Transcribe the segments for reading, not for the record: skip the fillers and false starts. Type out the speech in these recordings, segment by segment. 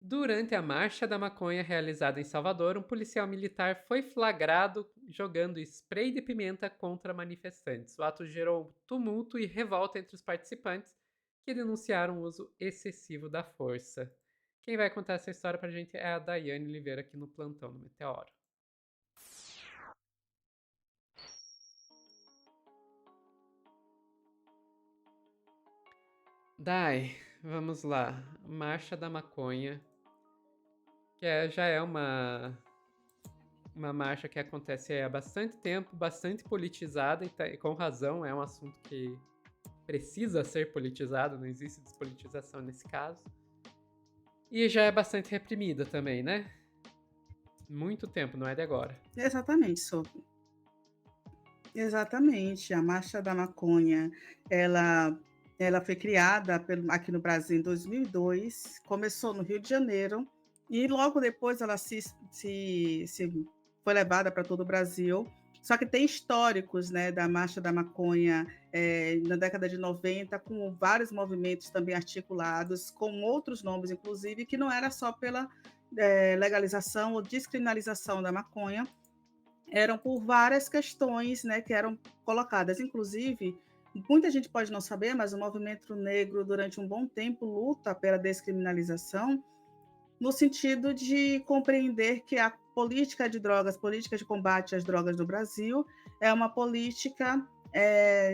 Durante a Marcha da Maconha realizada em Salvador, um policial militar foi flagrado jogando spray de pimenta contra manifestantes. O ato gerou tumulto e revolta entre os participantes, que denunciaram o uso excessivo da força. Quem vai contar essa história pra gente é a Daiane Oliveira aqui no plantão no Meteoro. Dai, vamos lá. Marcha da Maconha, já é uma marcha que acontece há bastante tempo, bastante politizada e com razão, é um assunto que precisa ser politizado, não existe despolitização nesse caso. E já é bastante reprimida também, né? Muito tempo, não é de agora. Exatamente, Sophie. Exatamente. A Marcha da Maconha, ela, ela foi criada aqui no Brasil em 2002, começou no Rio de Janeiro e logo depois ela se foi levada para todo o Brasil. Só que tem históricos, né, da Marcha da Maconha na década de 90, com vários movimentos também articulados, com outros nomes, inclusive, que não era só pela legalização ou descriminalização da maconha, eram por várias questões, né, que eram colocadas. Inclusive, muita gente pode não saber, mas o movimento negro, durante um bom tempo, luta pela descriminalização, no sentido de compreender que a política de drogas, política de combate às drogas do Brasil, é uma política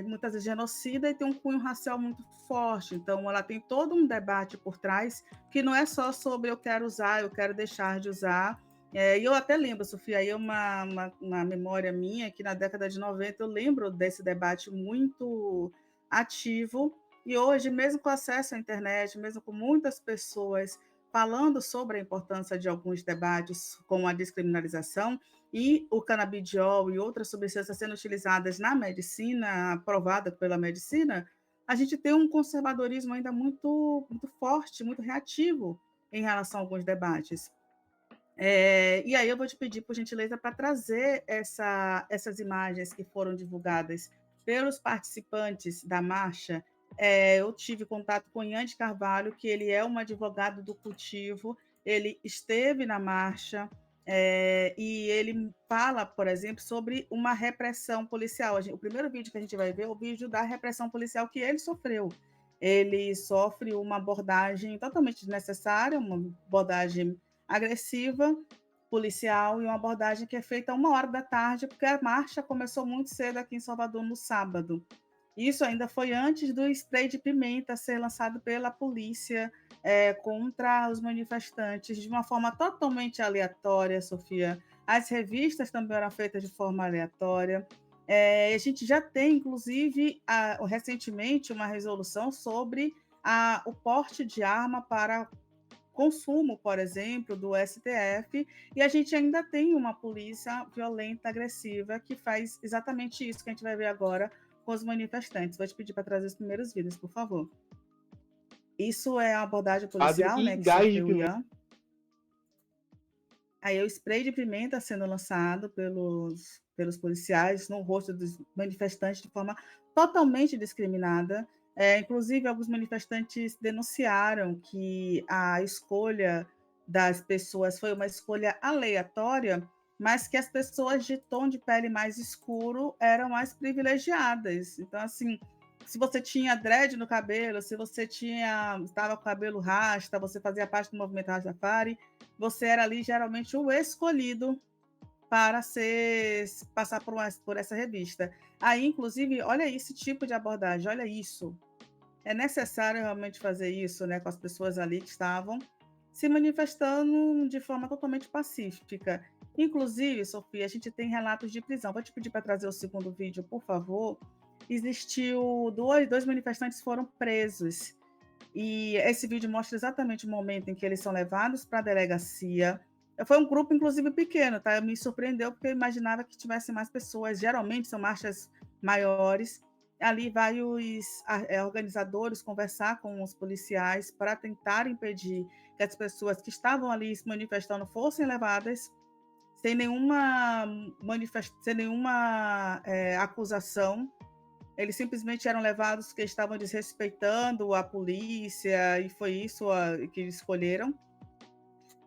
muitas vezes genocida e tem um cunho racial muito forte. Então, ela tem todo um debate por trás que não é só sobre eu quero usar, eu quero deixar de usar. E eu até lembro, Sofia, aí uma memória minha, que na década de 90 eu lembro desse debate muito ativo, e hoje, mesmo com acesso à internet, mesmo com muitas pessoas falando sobre a importância de alguns debates, como a descriminalização e o canabidiol e outras substâncias sendo utilizadas na medicina, aprovada pela medicina, a gente tem um conservadorismo ainda muito forte, muito reativo em relação a alguns debates. E aí eu vou te pedir, por gentileza, para trazer essas imagens que foram divulgadas pelos participantes da marcha. Eu tive contato com o Ian de Carvalho, que ele é um advogado do cultivo, ele esteve na marcha, e ele fala, por exemplo, sobre uma repressão policial. O primeiro vídeo que a gente vai ver é o vídeo da repressão policial que ele sofreu. Ele sofre uma abordagem totalmente desnecessária, uma abordagem agressiva, policial, e uma abordagem que é feita 1 hora da tarde, porque a marcha começou muito cedo aqui em Salvador no sábado. Isso ainda foi antes do spray de pimenta ser lançado pela polícia contra os manifestantes, de uma forma totalmente aleatória, Sofia. As revistas também eram feitas de forma aleatória. A gente já tem, inclusive, recentemente, uma resolução sobre o porte de arma para consumo, por exemplo, do STF, e a gente ainda tem uma polícia violenta, agressiva, que faz exatamente isso que a gente vai ver agora com os manifestantes. Vou te pedir para trazer os primeiros vídeos, por favor. Isso é a abordagem policial, E né, que gás de sofreu o pimenta. Ian. Aí o spray de pimenta sendo lançado pelos policiais no rosto dos manifestantes de forma totalmente discriminada. Inclusive, alguns manifestantes denunciaram que a escolha das pessoas foi uma escolha aleatória, mas que as pessoas de tom de pele mais escuro eram mais privilegiadas. Então, assim, se você tinha dread no cabelo, se você estava com o cabelo rasta, você fazia parte do movimento Rastafari, você era ali geralmente o escolhido para passar por essa revista. Aí, inclusive, olha esse tipo de abordagem, olha isso. É necessário realmente fazer isso, né, com as pessoas ali que estavam se manifestando de forma totalmente pacífica. Inclusive, Sofia, a gente tem relatos de prisão. Vou te pedir para trazer o segundo vídeo, por favor. Existiu dois manifestantes foram presos, e esse vídeo mostra exatamente o momento em que eles são levados para a delegacia. Foi um grupo, inclusive, pequeno, tá? Me surpreendeu, porque eu imaginava que tivesse mais pessoas. Geralmente são marchas maiores. Ali vai os organizadores conversar com os policiais para tentar impedir que as pessoas que estavam ali se manifestando fossem levadas sem nenhuma acusação. Eles simplesmente eram levados porque estavam desrespeitando a polícia, e foi isso que escolheram.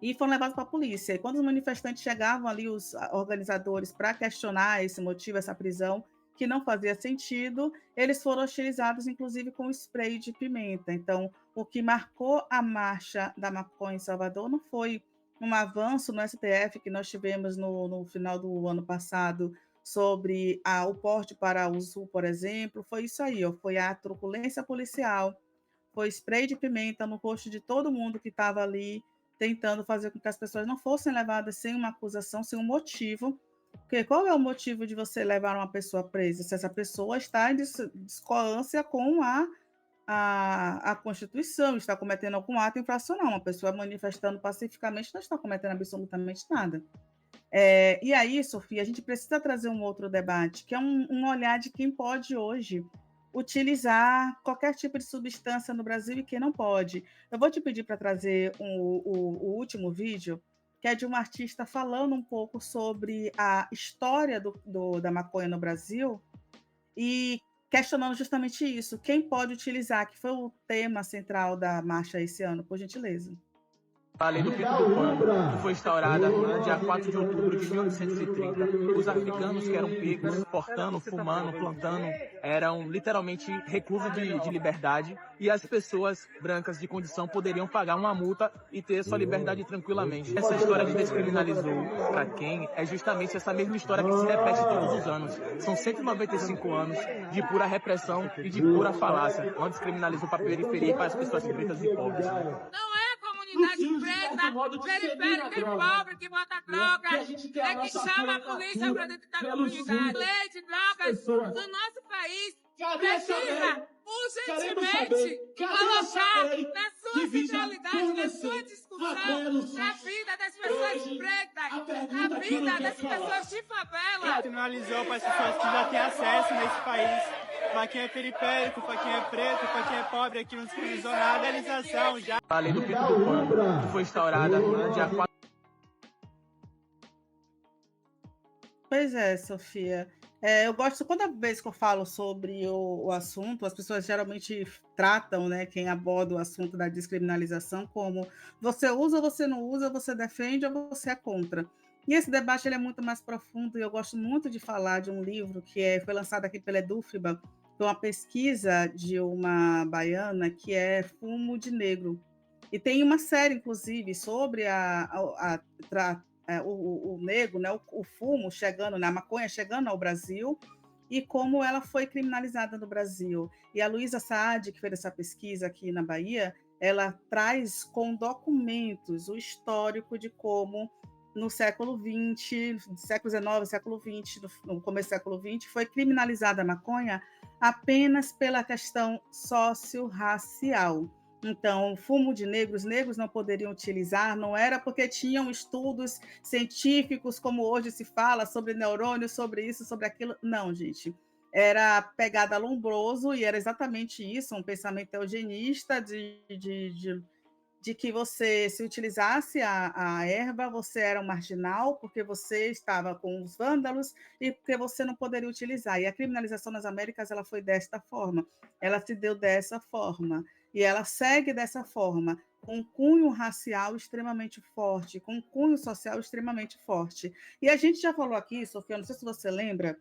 e foram levados para a polícia. E quando os manifestantes chegavam ali, os organizadores, para questionar esse motivo, essa prisão, que não fazia sentido, eles foram hostilizados, inclusive, com spray de pimenta. Então, o que marcou a marcha da maconha em Salvador não foi um avanço no STF que nós tivemos no final do ano passado sobre o porte para uso, por exemplo, foi isso aí, ó, foi a truculência policial, foi spray de pimenta no rosto de todo mundo que estava ali tentando fazer com que as pessoas não fossem levadas sem uma acusação, sem um motivo. Porque qual é o motivo de você levar uma pessoa presa? Se essa pessoa está em discordância com a Constituição, está cometendo algum ato infracional. Uma pessoa manifestando pacificamente não está cometendo absolutamente nada. E aí, Sofia, a gente precisa trazer um outro debate, que é um olhar de quem pode hoje utilizar qualquer tipo de substância no Brasil e quem não pode. Eu vou te pedir para trazer o último vídeo, que é de um artista falando um pouco sobre a história da maconha no Brasil e questionando justamente isso. Quem pode utilizar, que foi o tema central da marcha esse ano, por gentileza. A Lei do Pico do Pano, que foi instaurada no dia 4 de outubro de 1830, os africanos que eram pegos, portando, fumando, plantando, eram literalmente reclusos de liberdade, e as pessoas brancas de condição poderiam pagar uma multa e ter sua liberdade tranquilamente. Essa história de descriminalizou para quem é justamente essa mesma história que se repete todos os anos. São 195 anos de pura repressão e de pura falácia. Não descriminalizou para a periferia e para as pessoas pretas e pobres. Não é comunidade preta, periférica e pobre que bota droga, é que chama a polícia para dentro da comunidade. Lei de drogas no nosso país precisa urgentemente colocar na sua centralidade, na sua discussão, a vida das pessoas pretas, a vida das pessoas de favela. Criminalizou para as pessoas que já têm acesso nesse país. Para quem é periférico, para quem é preto, para quem é pobre, aqui não descriminalizou nada. A legalização já. A Lei do Pico do Pano, que foi instaurada no dia 4. Pois é, Sofia. Eu gosto, toda vez que eu falo sobre o assunto, as pessoas geralmente tratam, né, quem aborda o assunto da descriminalização como você usa ou você não usa, você defende ou você é contra. E esse debate ele é muito mais profundo e eu gosto muito de falar de um livro que foi lançado aqui pela Edufba, foi uma pesquisa de uma baiana que é Fumo de Negro. E tem uma série, inclusive, sobre o negro, né, o fumo chegando, a maconha chegando ao Brasil e como ela foi criminalizada no Brasil. E a Luísa Saad, que fez essa pesquisa aqui na Bahia, ela traz com documentos o histórico de como no século XX, século XIX, século XX, no começo do século XX, foi criminalizada a maconha apenas pela questão socio-racial. Então, fumo de negros, negros não poderiam utilizar, não era porque tinham estudos científicos, como hoje se fala, sobre neurônios, sobre isso, sobre aquilo. Não, gente. Era pegada lombroso e era exatamente isso, um pensamento eugenista de que você, se utilizasse a erva, você era um marginal, porque você estava com os vândalos e porque você não poderia utilizar. E a criminalização nas Américas ela foi desta forma, ela se deu dessa forma. E ela segue dessa forma, com um cunho racial extremamente forte, com um cunho social extremamente forte. E a gente já falou aqui, Sofia, não sei se você lembra,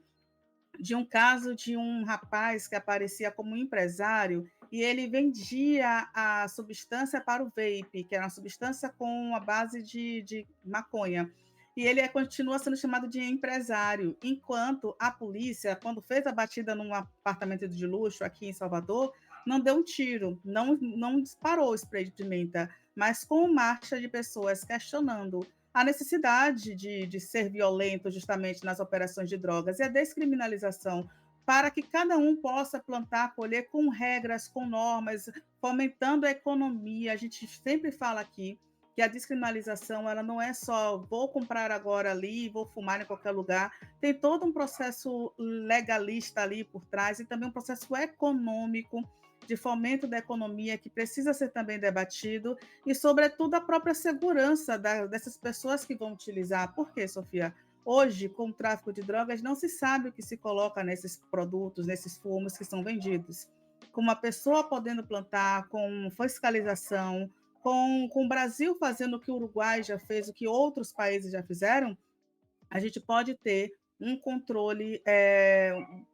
de um caso de um rapaz que aparecia como empresário e ele vendia a substância para o vape, que era uma substância com a base de maconha. E ele continua sendo chamado de empresário, enquanto a polícia, quando fez a batida num apartamento de luxo aqui em Salvador, não deu um tiro, não disparou o spray de pimenta, mas com marcha de pessoas questionando a necessidade de ser violento justamente nas operações de drogas e a descriminalização para que cada um possa plantar, colher com regras, com normas, fomentando a economia. A gente sempre fala aqui que a descriminalização ela não é só vou comprar agora ali, vou fumar em qualquer lugar. Tem todo um processo legalista ali por trás e também um processo econômico de fomento da economia que precisa ser também debatido e, sobretudo, a própria segurança dessas pessoas que vão utilizar. Por quê, Sofia? Hoje, com o tráfico de drogas, não se sabe o que se coloca nesses produtos, nesses fumos que são vendidos. Com uma pessoa podendo plantar, com fiscalização, Com o Brasil fazendo o que o Uruguai já fez, o que outros países já fizeram, a gente pode ter um controle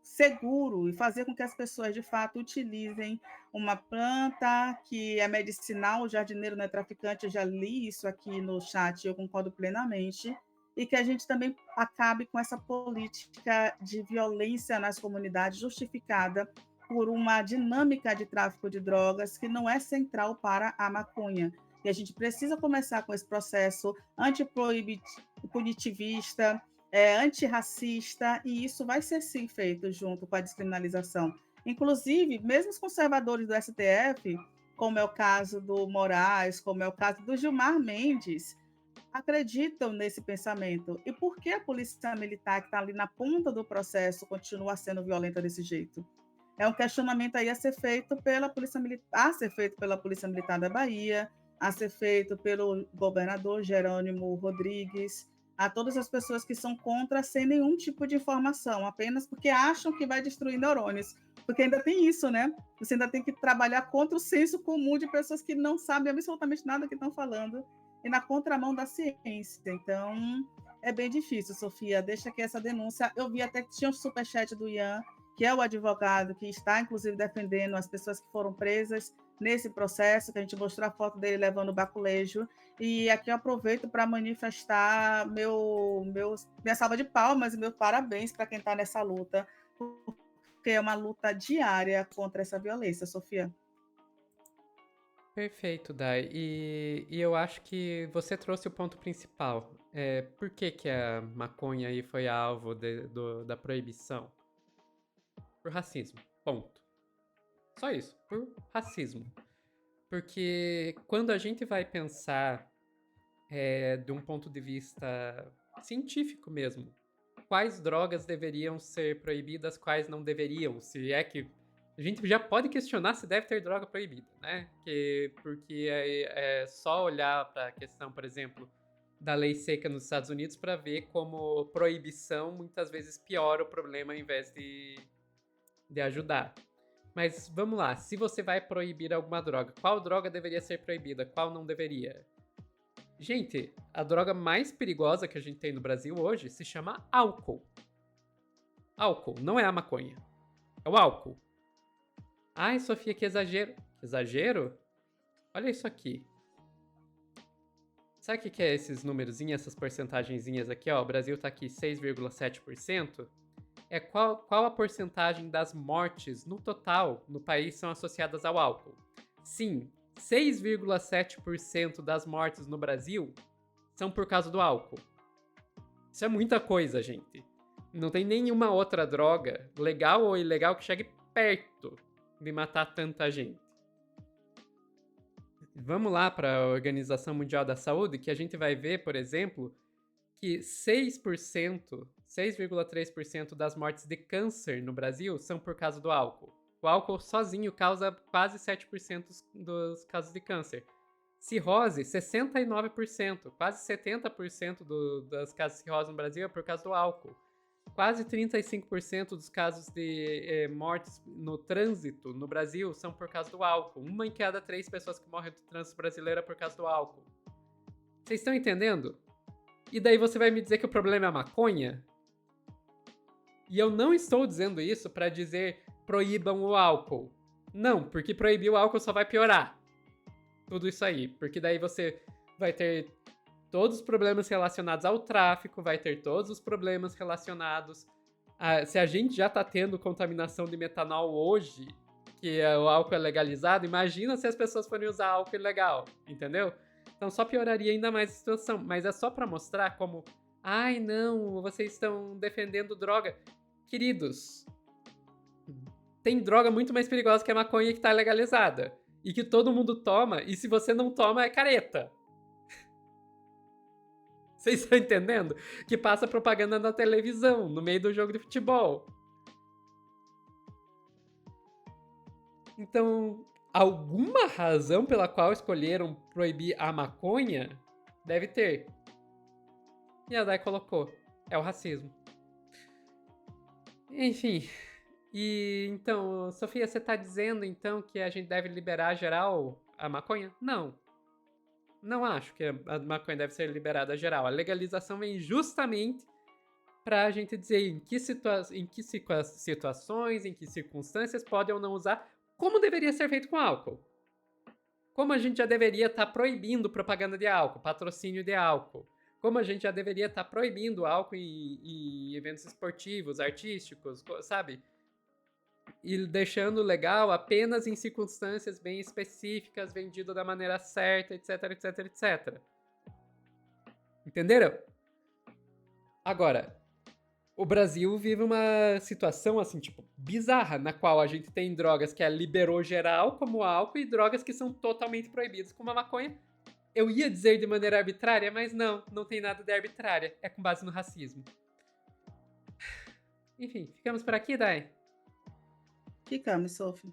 seguro e fazer com que as pessoas, de fato, utilizem uma planta que é medicinal, o jardineiro não é traficante, eu já li isso aqui no chat, eu concordo plenamente, e que a gente também acabe com essa política de violência nas comunidades justificada por uma dinâmica de tráfico de drogas que não é central para a maconha. E a gente precisa começar com esse processo antipunitivista, antirracista, e isso vai ser sim feito junto com a descriminalização. Inclusive, mesmo os conservadores do STF, como é o caso do Moraes, como é o caso do Gilmar Mendes, acreditam nesse pensamento. E por que a polícia militar, que está ali na ponta do processo, continua sendo violenta desse jeito? É um questionamento aí a ser feito pela Polícia Militar da Bahia, a ser feito pelo governador Jerônimo Rodrigues, a todas as pessoas que são contra sem nenhum tipo de informação, apenas porque acham que vai destruir neurônios. Porque ainda tem isso, né? Você ainda tem que trabalhar contra o senso comum de pessoas que não sabem absolutamente nada que estão falando e na contramão da ciência. Então, é bem difícil, Sofia. Deixa aqui essa denúncia. Eu vi até que tinha um superchat do Ian, que é o advogado que está, inclusive, defendendo as pessoas que foram presas nesse processo, que a gente mostrou a foto dele levando o baculejo. E aqui eu aproveito para manifestar minha salva de palmas e meus parabéns para quem está nessa luta, porque é uma luta diária contra essa violência, Sofia. Perfeito, Dai. E eu acho que você trouxe o ponto principal. Por que que a maconha aí foi alvo da proibição? Por racismo. Ponto. Só isso. Por racismo. Porque quando a gente vai pensar de um ponto de vista científico mesmo, quais drogas deveriam ser proibidas, quais não deveriam, se é que a gente já pode questionar se deve ter droga proibida, né? Porque é só olhar para a questão, por exemplo, da lei seca nos Estados Unidos para ver como proibição muitas vezes piora o problema ao invés de ajudar. Mas vamos lá, se você vai proibir alguma droga, qual droga deveria ser proibida, qual não deveria? Gente, a droga mais perigosa que a gente tem no Brasil hoje se chama álcool. Álcool, não é a maconha. É o álcool. Ai, Sofia, que exagero. Exagero? Olha isso aqui. Sabe o que é esses numerozinhos, essas porcentagenzinhas aqui? Ó, o Brasil tá aqui 6,7%. Qual a porcentagem das mortes no total no país são associadas ao álcool? Sim, 6,7% das mortes no Brasil são por causa do álcool. Isso é muita coisa, gente. Não tem nenhuma outra droga, legal ou ilegal, que chegue perto de matar tanta gente. Vamos lá para a Organização Mundial da Saúde, que a gente vai ver, por exemplo, que 6,3% das mortes de câncer no Brasil são por causa do álcool. O álcool sozinho causa quase 7% dos casos de câncer. Cirrose, 69%. Quase 70% das casos de cirrose no Brasil é por causa do álcool. Quase 35% dos casos de mortes no trânsito no Brasil são por causa do álcool. 1 em cada 3 pessoas que morrem no trânsito brasileiro é por causa do álcool. Vocês estão entendendo? E daí você vai me dizer que o problema é a maconha? E eu não estou dizendo isso para dizer proíbam o álcool. Não, porque proibir o álcool só vai piorar tudo isso aí. Porque daí você vai ter todos os problemas relacionados ao tráfico, vai ter todos os problemas relacionados se a gente já tá tendo contaminação de metanol hoje, que o álcool é legalizado, imagina se as pessoas forem usar álcool ilegal, entendeu? Então só pioraria ainda mais a situação, mas é só para mostrar como, ai não, vocês estão defendendo droga. Queridos, tem droga muito mais perigosa que a maconha que tá legalizada, e que todo mundo toma, e se você não toma é careta. Vocês estão entendendo? Que passa propaganda na televisão, no meio do jogo de futebol. Então, alguma razão pela qual escolheram proibir a maconha deve ter. E a Dai colocou. É o racismo. Enfim. E então, Sofia, você tá dizendo então que a gente deve liberar geral a maconha? Não. Não acho que a maconha deve ser liberada geral. A legalização vem justamente para a gente dizer em que situações, em que circunstâncias pode ou não usar, como deveria ser feito com álcool. Como a gente já deveria estar proibindo propaganda de álcool, patrocínio de álcool. Como a gente já deveria estar proibindo álcool em eventos esportivos, artísticos, sabe? E deixando legal apenas em circunstâncias bem específicas, vendido da maneira certa, etc, etc, etc. Entenderam? Agora, o Brasil vive uma situação, assim, tipo, bizarra, na qual a gente tem drogas que liberou geral, como o álcool, e drogas que são totalmente proibidas, como a maconha. Eu ia dizer de maneira arbitrária, mas não tem nada de arbitrária. É com base no racismo. Enfim, ficamos por aqui, Dai? Ficamos, Sophie.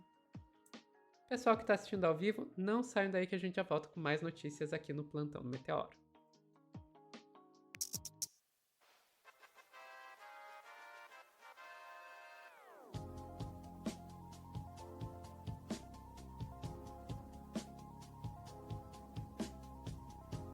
Pessoal que está assistindo ao vivo, não saiam daí que a gente já volta com mais notícias aqui no Plantão do Meteoro.